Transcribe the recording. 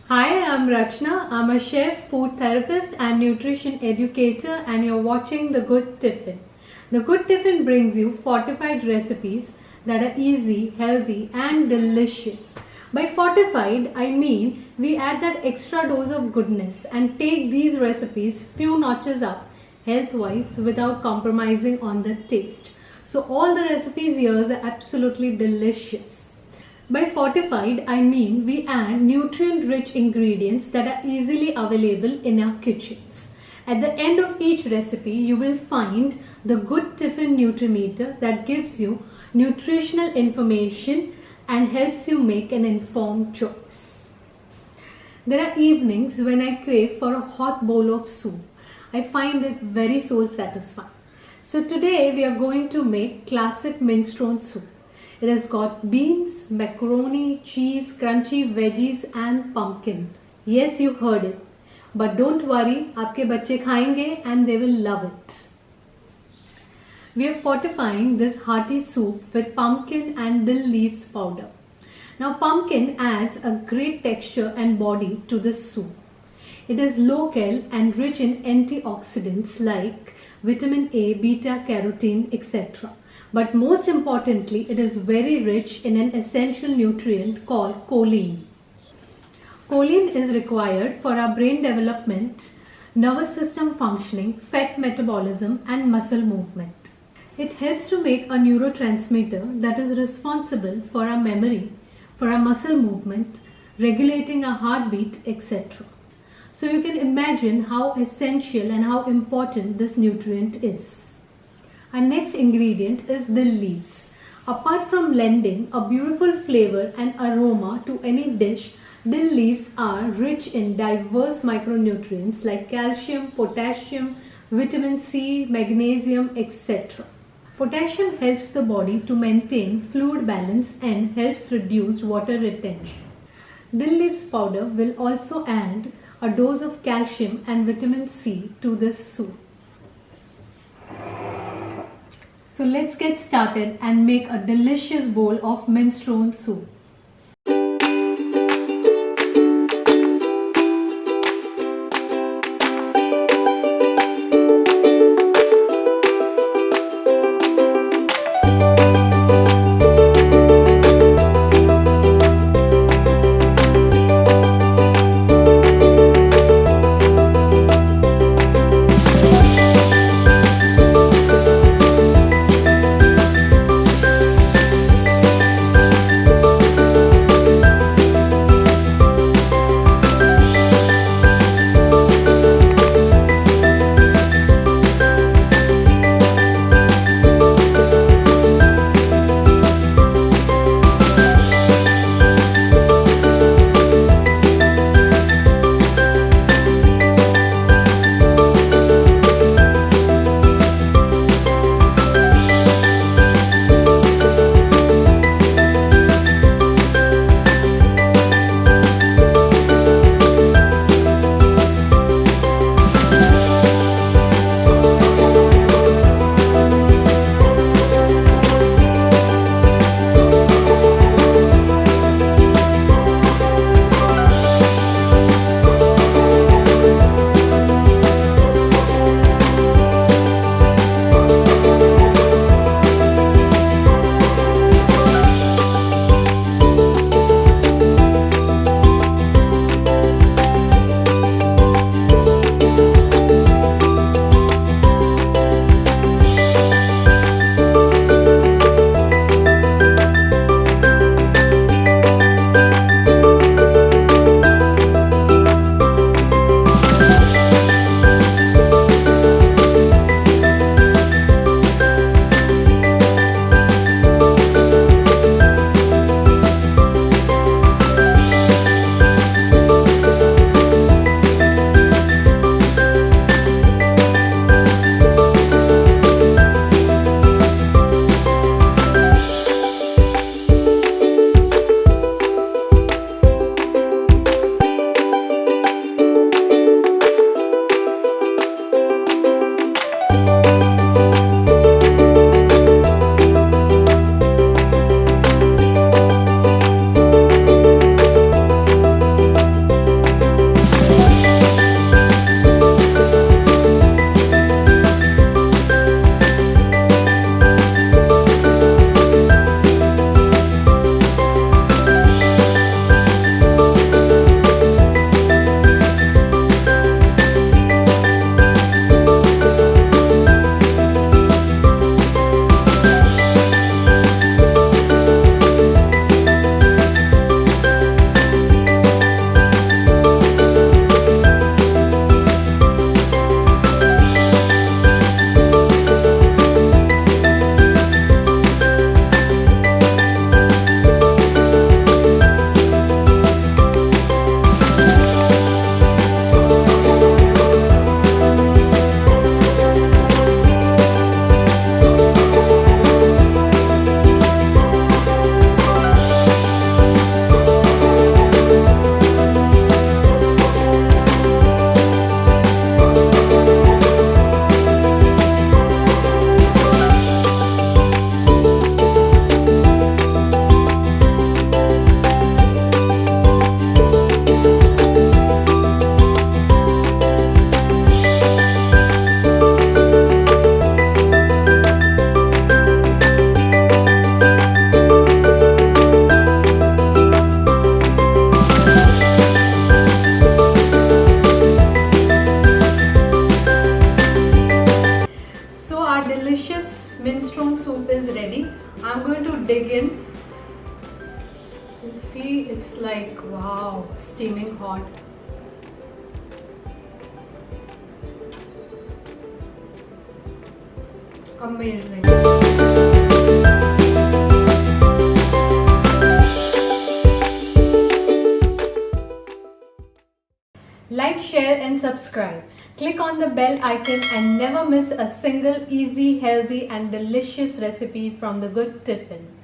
Hi, I'm Rachana. I'm a chef, food therapist, and nutrition educator, and you're watching The Good Tiffin. The Good Tiffin brings you fortified recipes that are easy, healthy, and delicious. By fortified, I mean we add that extra dose of goodness and take these recipes few notches up health wise without compromising on the taste. So, all the recipes here are absolutely delicious. By fortified, I mean we add nutrient-rich ingredients that are easily available in our kitchens. At the end of each recipe, you will find the Good Tiffin Nutrimeter that gives you nutritional information and helps you make an informed choice. There are evenings when I crave for a hot bowl of soup. I find it very soul satisfying. So today we are going to make classic minestrone soup. It has got beans, macaroni, cheese, crunchy veggies and pumpkin. Yes, you heard it. But don't worry, आपके बच्चे खाएंगे and they will love it. We are fortifying this hearty soup with pumpkin and dill leaves powder. Now pumpkin adds a great texture and body to the soup. It is low-cal and rich in antioxidants like vitamin A, beta carotene, etc. But most importantly, it is very rich in an essential nutrient called choline. Choline is required for our brain development, nervous system functioning, fat metabolism, and muscle movement. It helps to make a neurotransmitter that is responsible for our memory, for our muscle movement, regulating our heartbeat, etc. So you can imagine how essential and how important this nutrient is. Our next ingredient is dill leaves. Apart from lending a beautiful flavor and aroma to any dish, dill leaves are rich in diverse micronutrients like calcium, potassium, vitamin C, magnesium, etc. Potassium helps the body to maintain fluid balance and helps reduce water retention. Dill leaves powder will also add a dose of calcium and vitamin C to this soup. So let's get started and make a delicious bowl of minestrone soup. hot. Amazing. Like, share and subscribe. Click on the bell icon and never miss a single easy, healthy and delicious recipe from the Good Tiffin.